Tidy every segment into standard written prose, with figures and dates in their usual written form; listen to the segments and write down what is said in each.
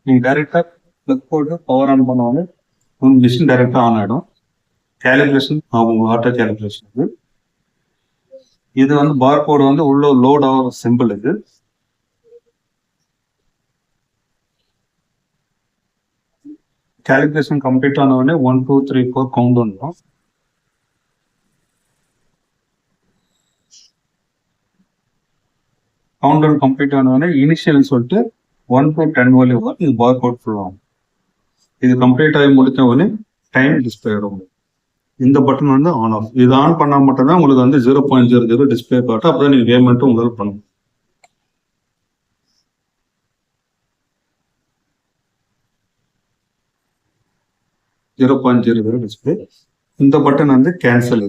நீங்கள் டைரெக்டாக ப்ளக் போட்டு பவர் ஆன் பண்ணுவாங்க, மிஷின் டைரெக்டாக ஆன் ஆகிடும். கேலிப்ரேஷன் ஆகும், ஆட்டோ கேலிப்ரேஷன். இது வந்து பார் கோடு வந்து உள்ள லோட் ஆகிற சிம்பிள். இது கேலிப்ரேஷன் கம்ப்ளீட் ஆன உடனே 1 2 3 4 கவுண்ட் வந்துடும். கவுண்ட் டவுன் கம்ப்ளீட் ஆன உடனே இனிஷியல்னு சொல்லிட்டு 1 to 10 வரையும் இது பார் கோட் ஃபுல் ஆகும். இது கம்ப்ளீட் ஆகி முடித்த உடனே டைம் டிஸ்பிளே ஆகும். இந்த பட்டன் வந்து ஆன் ஆஃப். இது ஆன் பண்ணால் மட்டும்தான் உங்களுக்கு வந்து 0.00 டிஸ்பிளே காட்டும். அப்போ நீங்கள் கேம் மட்டும் உங்களால் பண்ணணும். டிஸ்பிளே. இந்த பட்டன் வந்து கேன்சல்.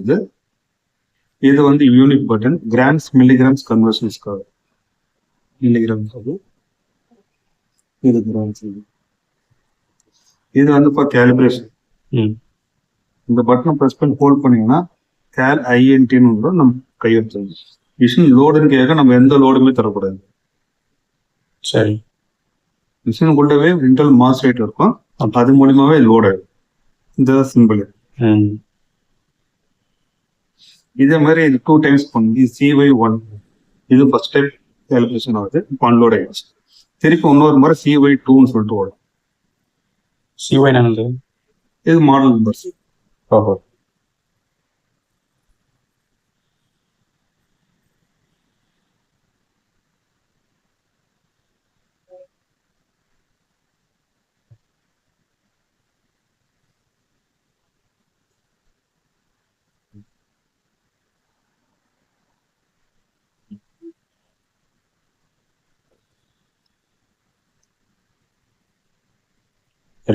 இது வந்து யூனிட் பட்டன். கிராம்ஸ் மில்லிகிராம்ஸ் கன்வர்ஷன்ஸ்க்காக. மில்லிகிராம்ஸ் அது இது கிராம்ஸ். இது வந்து ஃபார் கேலிப்ரேஷன். இந்த பட்டனை ப்ரெஸ் பண்ணி ஹோல்ட் பண்ணீங்கன்னா கேல் ஐஎன்டின்னு நம்ம கையெழுத்து. மிஷின் லோடுன்னு கேட்க நம்ம எந்த லோடுமே தரக்கூடாது. சரி. மிஷினுக்குள்ளவே இன்டெல் மாஸ் ரேட் இருக்கும், அது மூலியமாவே லோட் ஆகும். இந்த சிம்பிள். இதே மாதிரி இது 2 டைம்ஸ் பண்ணி CY1 இது ஃபர்ஸ்ட் டைம் கேலிப்ரேஷன் ஆகுது. இப்போ அன்லோட் ஆயிடுச்சு. திருப்பி இன்னொரு முறை CY2ன்னு சொல்லிட்டு ஓடும். CY என்னது? இது மாடல் நம்பர்ஸ். ஓஹோ.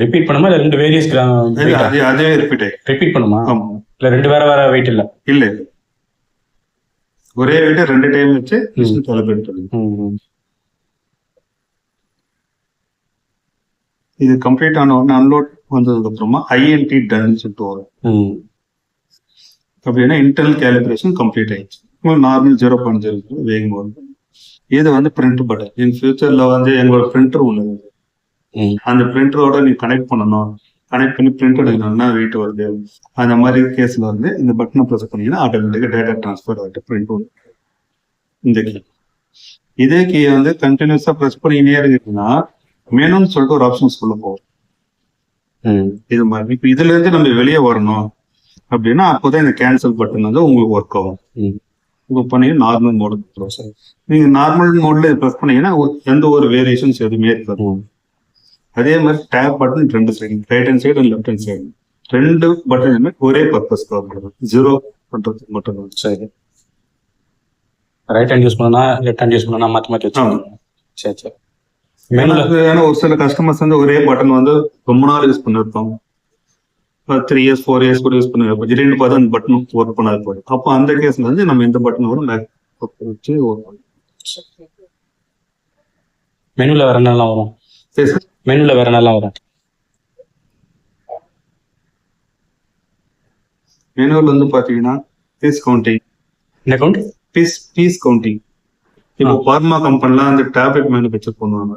ரிப்பீட் பண்ணுமா இல்ல ரெண்டு வேரியஸ் அதே ரிப்பீட் பண்ணுமா? இல்ல ரெண்டு வேற வேற வெயிட் இல்ல? இல்ல ஒரே வெயிட் 2 டைம் வச்சு காலிப்ரேட் பண்ணுங்க. இது கம்ப்ளீட் ஆன உடனே அன்லோட் வந்ததுக்கு அப்புறமா INT டன் சொல்லிட்டு வரும். அப்படின்னா இன்டெல் கேலிப்ரேஷன் கம்ப்ளீட் ஆயிடுச்சு. நார்மல் 0.00 வேகம் வரும். இது வந்து பிரிண்ட் பட்டன். இன் ஃபியூச்சர்ல வந்து எங்களோட பிரிண்டர் ஒண்ணு, அந்த பிரிண்டரோட நீ கனெக்ட் பண்ணணும். கனெக்ட் பண்ணி பிரிண்ட் எடுக்கணும்னா வெயிட் வருது. அந்த மாதிரி கேஸ்ல வந்து இந்த பட்டனை ப்ரெஸ் பண்ணீங்கன்னா ஆட்டோமேட்டிக்கா டேட்டா டிரான்ஸ்ஃபர் ஆகிட்டு பிரிண்ட் வரும். இந்த கீ, இதே கீயை வந்து கண்டினியூஸா ப்ரெஸ் பண்ணினே இருக்குன்னா மெனுன்னு சொல்லிட்டு ஒரு ஆப்ஷன்ஸ் உள்ள போகும். இது மாதிரி இப்போ இதுல இருந்து நம்ம வெளியே வரணும் அப்படின்னா அப்போதான் இந்த கேன்சல் பட்டன் வந்து உங்களுக்கு ஒர்க் ஆகும். இப்போ பண்ணீங்கன்னா நார்மல் மோடு. நீங்க நார்மல் மோட்ல ப்ரெஸ் பண்ணீங்கன்னா எந்த ஒரு வேரியேஷன்ஸ் எதுவுமே இருக்காது. அதே மாதிரி tab button 2 side, right hand side and left hand side 2 button ஒரே பர்பஸ் தான், ஜீரோ பண்றதுக்கு மட்டும் தான். சரி. ரைட் ஹேண்ட் யூஸ் பண்ணா லெஃப்ட் ஹேண்ட் யூஸ் பண்ணா மாத்தி மாத்தி வச்சுக்கோங்க. சரி சரி. ஏன்னா ஒரு சில கஸ்டமர்ஸ் வந்து ஒரே பட்டன் வந்து ரொம்ப நாள் யூஸ் பண்ணிருப்பாங்க. 3 years 4 years கூட யூஸ் பண்ணிருப்போம். திடீர்னு பார்த்தா அந்த பட்டன் ஒர்க் பண்ணாது போயிடும். அப்போ அந்த கேஸ்ல வந்து நம்ம இந்த பட்டனோட பேக் வச்சு ஒர்க் பண்ணுவோம். மெனுல வேற என்னெல்லாம் வரும்? சரி சார். மெனுல வேற என்னெல்லாம் வரும்? மெனுவில் வந்து பாத்தீங்கன்னா பீஸ் கவுண்டிங். என்ன கவுண்ட்? Piece counting. இப்போ பார்மா கம்பெனில அந்த டேப்லெட் மேனுஃபேக்சர் பண்ணுவாங்க.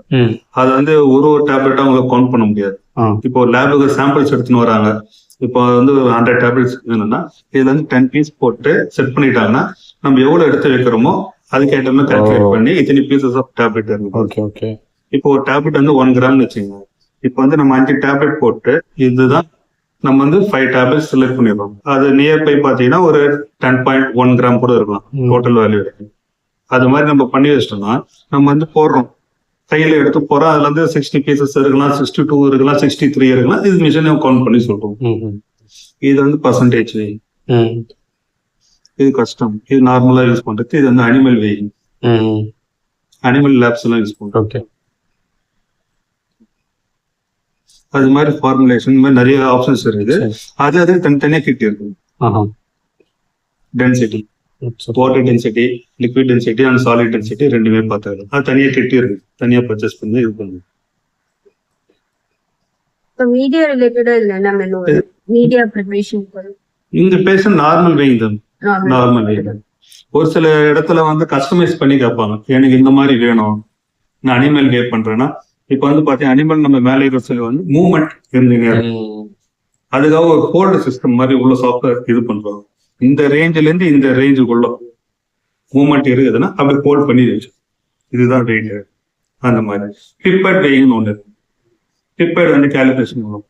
அது வந்து ஒரு டேப்லெட்டா உங்களுக்கு கவுண்ட் பண்ண முடியாது. இப்போ லேபுக்கு சாம்பிள்ஸ் எடுத்துன்னு வராங்க. இப்போ வந்து 100 டேப்லெட்ஸ் வேணும்னா இதுல இருந்து 10 பீஸ் போட்டு செட் பண்ணிட்டாங்கன்னா நம்ம எவ்வளவு எடுத்து வைக்கிறோமோ அதுக்கேற்ற மாதிரி கால்குலேட் பண்ணி இத்தனை பீசஸ் ஆஃப் டேப்லெட் இருக்கு. இப்போ ஒரு டேப்லெட் வந்து 1 கிராம் வச்சுக்கோங்க. இப்போ வந்து நம்ம 5 டேப்லெட் போட்டு இதுதான் நம்ம வந்து 5 டேப்லெட் செலக்ட் பண்ணிடுறோம். அது நியர்பை பாத்தீங்கன்னா ஒரு 10.1 கிராம் கூட இருக்கலாம் டோட்டல் வேல்யூ. அது மாதிரி நம்ம பண்ணி வச்சிட்டோம்னா நம்ம வந்து போடுறோம், கையில எடுத்து போறோம். அதுல இருந்து 60 பீசஸ் இருக்கலாம், 62 இருக்கலாம், 63 இருக்கலாம். இது மிஷினை கவுண்ட் பண்ணி சொல்றோம். இது வந்து பர்சன்டேஜ் வெயிங். இது கஷ்டம். இது நார்மலா யூஸ் பண்றது. இது வந்து அனிமல் வெயிங். அனிமல் லேப்ஸ் எல்லாம் யூஸ் பண்றோம். அது மாதிரி ஃபார்முலேஷன் இந்த மாதிரி நிறைய ஆப்ஷன்ஸ் இருக்குது. அது தனித்தனியா கிட் இருக்கு. Density, water density, liquid density and solid density ரெண்டுமே பார்த்தாங்க. அது தனியா கிட் இருக்கு. தனியா பர்ச்சேஸ் பண்ணி இது பண்ணுங்க. மீடியா ரிலேட்டடா இல்ல மெனு மீடியா ப்ரிப்பரேஷன் இந்த பேஷன் நார்மல் வெயிங் தான். Normal weighing. ஒரு சில இடத்துல வந்து கஸ்டமைஸ் பண்ணி கேட்பாங்க. எனக்கு இந்த மாதிரி வேணும், நான் அனிமல் வே பண்றேன்னா இப்போ வந்து பாத்தீங்கன்னா அனிமல் நம்ம மேலே இருக்கிற சொல்லி வந்து மூவ்மெண்ட் இருந்தீங்க, அதுக்காக ஒரு ஹோல்டு சிஸ்டம் மாதிரி உள்ள சாஃப்ட்வேர் இது பண்றோம். இந்த ரேஞ்சில இருந்து இந்த ரேஞ்சுக்குள்ள மூவ்மெண்ட் இருக்குதுன்னா அப்படி ஹோல்ட் பண்ணி வச்சு இதுதான் வெயிட். அந்த மாதிரி பிப்பட் வெயிங்னு ஒன்று இருக்கு. பிப்பட் வந்து கேலிபிரேஷன் பண்ணும்.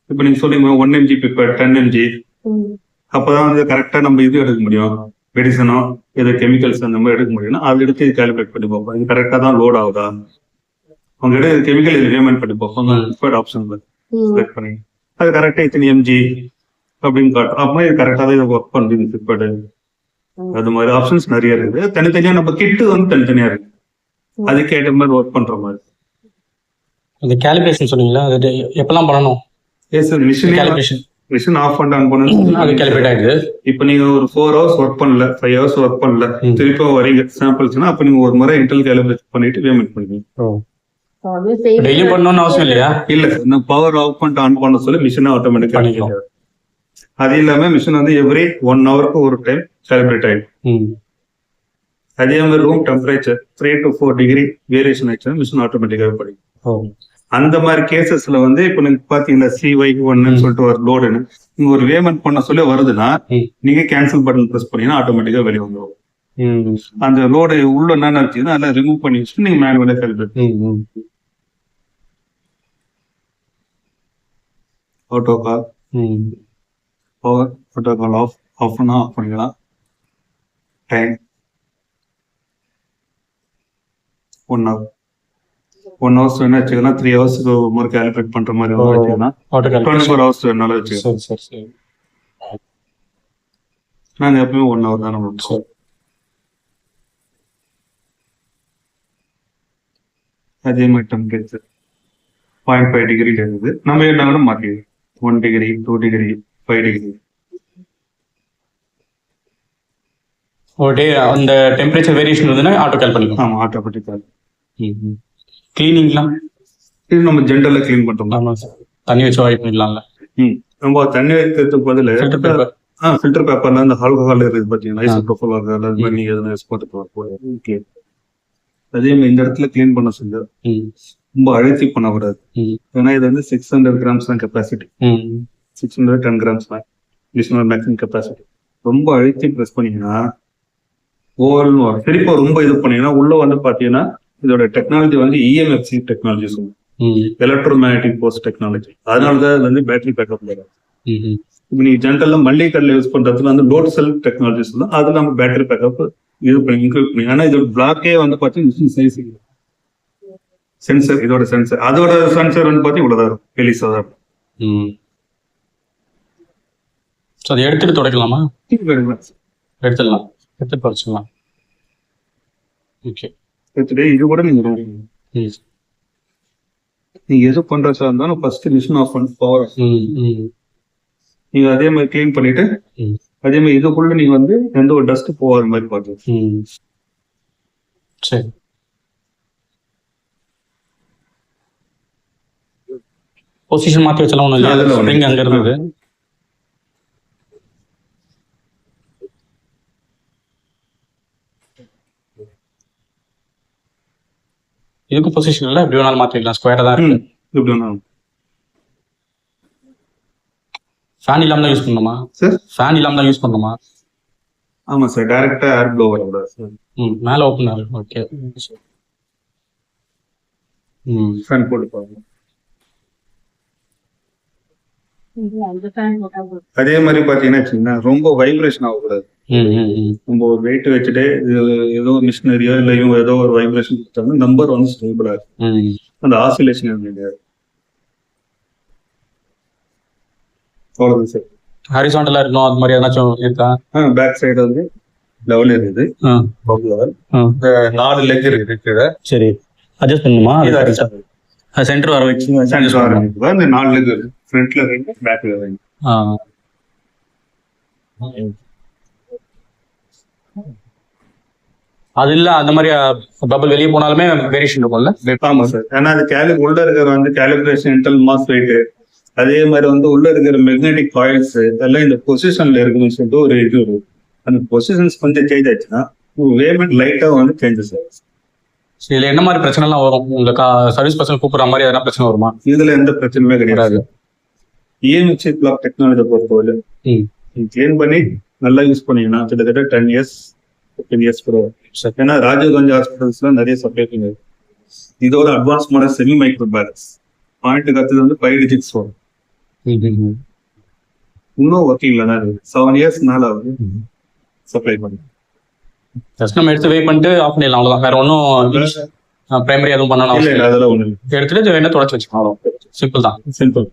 இப்போ நீங்க சொல்றீங்க 1 mg பிப்பட் 10 mg, அப்பதான் வந்து கரெக்டா நம்ம இது எடுக்க முடியும். மெடிசனோ ஏதோ கெமிக்கல்ஸ் அந்த மாதிரி எடுக்க முடியும்னா அதை எடுத்து கால்குலேட் பண்ணி பார்ப்போம். இது கரெக்டா தான் லோட் ஆகுதா, அவங்க எடுத்து கெமிக்கல் இது பேமெண்ட் பண்ணி பார்ப்போம். பிப்பட் ஆப்ஷன் செலக்ட் பண்ணி அது கரெக்டா இத்தனை எம்ஜி அப்படின்னு காட்டும். அப்போ இது கரெக்டா தான் இதை ஒர்க் பண்ணுது பிப்பட். அது மாதிரி ஆப்ஷன்ஸ் நிறைய இருக்குது. தனித்தனியா நம்ம கிட்டு வந்து தனித்தனியா இருக்கு, அதுக்கேற்ற மாதிரி ஒர்க் பண்ற மாதிரி. அந்த கேலிபிரேஷன் சொன்னீங்களா, அது எப்பெல்லாம் பண்ணணும்? மிஷின் ஆஃப் பண்ணிட்டு ஆன் பண்ணு, அது கேலிபிரேட் ஆயிடுது. இப்போ நீங்க ஒரு 4 hours ஒர்க் பண்ணல, 5 hours ஒர்க் பண்ணல, திருப்பி வரீங்க சாம்பிள்ஸ்னா அப்ப நீங்க ஒரு முறை இன்டெல் கேலிபிரேட் பண்ணிட்டு பேமெண்ட் பண்ணுவீங்க. டெய்லி பண்ணணும்னு அவசியம் இல்லையா? இல்ல சார், நான் பவர் ஆஃப் பண்ணிட்டு ஆன் பண்ண சொல்லி மிஷினை ஆட்டோமேட்டிக்கா பண்ணிக்கலாம். அது இல்லாம மிஷின் வந்து எவ்ரி 1 hourக்கு ஒரு டைம் கேலிபிரேட் ஆயிடும். அதே மாதிரி room temperature 3 to 4 degree variation ஆயிடுச்சுன்னா மிஷின் ஆட்டோமேட்டிக்காவே படிக்கும். அந்த மாதிரி கேசஸ்ல வந்து இப்போ நீங்க பாத்தீங்கன்னா CY1 சொல்லிட்டு ஒரு லோடுன்னு நீங்க ஒரு பேமெண்ட் பண்ண சொல்லி வருதுன்னா நீங்க கேன்சல் பட்டன் பிரஸ் பண்ணீங்கன்னா ஆட்டோமேட்டிக்கா வெளியே வந்துடும். அந்த லோடு உள்ள என்ன வச்சுன்னா அதெல்லாம் ரிமூவ் பண்ணி வச்சுட்டு நீங்க மேனுவலா calculate auto cal power, auto cal off பண்ணிக்கலாம். டைம் 1 hour 1 hours வேணா வச்சுக்கலாம். 3 hours ஒரு முறை கால்குலேட் பண்ற மாதிரி வச்சுக்கலாம். 24 hours வேணாலும் வச்சுக்கலாம். நாங்க எப்பவுமே 1 hour தானே பண்ணுவோம். அதே மாதிரி டெம்பரேச்சர் 0.5 degree இருக்குது. நம்ம என்ன கூட மாற்றிடுவோம், 1 degree 2 degree 5 degree. ஒரு டே அந்த டெம்பரேச்சர் வேரியேஷன் வந்துன்னா ஆட்டோ கால் பண்ணிக்கலாம். ஆமா, ஆட்டோமேட்டிக்கா. கிளீனிங்லாம் இது நம்ம ஜென்ரலா கிளீன் பண்றோம். ஆமா சார், தண்ணி வச்சு வாய்ப்பு பண்ணிடலாம்ல. நம்ம தண்ணி வைக்கிறதுக்கு பதில் ஃபில்டர் பேப்பர்ல அந்த ஆல்கஹால் இருக்குது பாத்தீங்கன்னா, ஐசோப்ரோபைல் ஆல்கஹால், அது மாதிரி நீங்க எதுனா யூஸ் பண்ணிட்டு அதே மாதிரி இந்த இடத்துல கிளீன் பண்ண சொல்லி ரொம்ப அழுத்தி பண்ணக்கூடாது. ஏன்னா இது வந்து 600 grams தான் கெப்பாசிட்டி, 610 grams தான் மேக்ஸிமம் கெப்பாசிட்டி. ரொம்ப அழுத்தி ப்ரெஸ் பண்ணீங்கன்னா ஓவல் திருப்பி ரொம்ப இது பண்ணீங்கன்னா உள்ள வந்து பாத்தீங்கன்னா இதோட டெக்னாலஜி வந்து EMFC டெக்னாலஜி சொல்லுவோம், எலக்ட்ரோ மேக்னெட்டிக் ஃபோர்ஸ் டெக்னாலஜி. அதனாலதான் இது வந்து பேட்டரி பேக்கப் வராது. இப்போ நீங்க ஜென்ரலா மல்லிகை கல்ல யூஸ் பண்றதுல வந்து லோட் செல் டெக்னாலஜி சொல்லுவோம், அது நம்ம பேட்டரி பேக்கப் இது பண்ணி இன்க்ளூட் பண்ணி. ஆனா இதோட பிளாக்கே வந்து பாத்தீங்கன்னா சைஸ் சென்சர், இதோட சென்சர், அதோட சென்சர் வந்து பாத்தீங்கன்னா இவ்வளவுதான் இருக்கும், பெலிசா தான் இருக்கும். அதை எடுத்துட்டு துடைக்கலாமா? எடுத்துடலாம், எடுத்து பறிச்சுக்கலாம். ஓகே, இது கூட நீங்க எது பண்றதா இருந்தாலும் ஃபர்ஸ்ட் மிஷின் ஆஃப் பண்ணி பவர் நீங்க அதே மாதிரி கிளீன் பண்ணிட்டு அதே மாதிரி இதுக்குள்ள நீங்க வந்து எந்த ஒரு டஸ்ட் போகாத மாதிரி பாத்துக்கலாம். சரி, பொசிஷன் மாத்தி வச்சலாம் ஒண்ணும் இல்ல, ஸ்ப்ரிங் அங்க இருந்தது. இதுக்கு பொசிஷன் இல்ல, எப்படி வேணாலும் மாத்திக்கலாம், ஸ்கொயரா தான் இருக்கு. எப்படி வேணாலும். ஃபேன் இல்லாம தான் யூஸ் பண்ணணுமா சார்? ஃபேன் இல்லாம தான் யூஸ் பண்ணணுமா? ஆமா சார், டைரக்டா ஏர் ப்ளோ வரக்கூடாது சார். மேல ஓபன் ஆகும். ஓகே, ஃபேன் போட்டு பாருங்க. அதே மாதிரி பாத்தீங்கன்னா ரொம்ப வைப்ரேஷன் ஆகக்கூடாது. நம்ம ஒரு வெயிட் வச்சுட்டு ஏதோ மிஷினரியோ இல்ல இவங்க ஏதோ ஒரு வைப்ரேஷன் கொடுத்தாங்க, நம்பர் வந்து ஸ்டேபிளா இருக்கு, அந்த ஆசிலேஷன் கிடையாது. அவ்வளவுதான் சார். ஹாரிசான்டலா இருக்கணும், அது மாதிரி ஏதாச்சும் இருக்கா? பேக் சைடு வந்து லெவல் இருக்குது, பப் லெவல். 4 லெக் இருக்குது. சரி, அட்ஜஸ்ட் பண்ணுமா? சென்டர் வர வச்சு சென்டர் வர வைக்குதா? இந்த 4 லெக் இருக்கு, ஃப்ரண்ட்ல இருக்கு, பேக்ல இருக்கு. அது இல்ல, அந்த மாதிரி பபிள் வெளியே போனாலுமே வேரியேஷன் இருக்கும்ல? ஆமா சார், ஏன்னா அது உள்ள இருக்கிற வந்து கேலிபிரேஷன் இன்டெல் மாஸ் வெயிட், அதே மாதிரி வந்து உள்ள இருக்கிற மேக்னெட்டிக் காயில்ஸ் எல்லாம் இந்த பொசிஷன்ல இருக்குன்னு சொல்லிட்டு ஒரு இது இருக்கும். அந்த பொசிஷன்ஸ் கொஞ்சம் சேஞ்ச் ஆச்சுன்னா வேவ்மெண்ட் லைட்டா வந்து சேஞ்சஸ் ஆகும். இதுல என்ன மாதிரி பிரச்சனை எல்லாம் வரும்? உங்களுக்கு சர்வீஸ் பர்சன் கூப்பிடுற மாதிரி எதனா பிரச்சனை வருமா? இதுல எந்த பிரச்சனையுமே கிடையாது. இஎம்ஐ சீட் பிளாக் டெக்னாலஜி பொறுத்தவரை கிளீன் பண்ணி நல்லா யூஸ் பண்ணீங்கன்னா கிட்டத்தட்ட 10 years 15 years கூட. ஏன்னா ராஜீவ்காந்தி ஹாஸ்பிட்டல்ஸ்ல நிறைய சப்ளை பண்ணுது. இதோட advance model semi micro balance point கத்துது வந்து 5 digits வரும். இன்னும் ஒர்க்கிங்ல தான் இருக்கு. 7 years மேல ஆகுது சப்ளை பண்ணி. ஜஸ்ட் நம்ம எடுத்து வெயிட் பண்ணிட்டு ஆஃப் பண்ணிடலாம், அவ்வளவுதான். வேற ஒன்றும் பிரைமரி எதுவும் பண்ணணும் இல்ல அதெல்லாம் ஒண்ணு எடுத்துட்டு என்ன தொடச்சு வச்சுக்கலாம், சிம்பிள் தான். சிம்பிள்.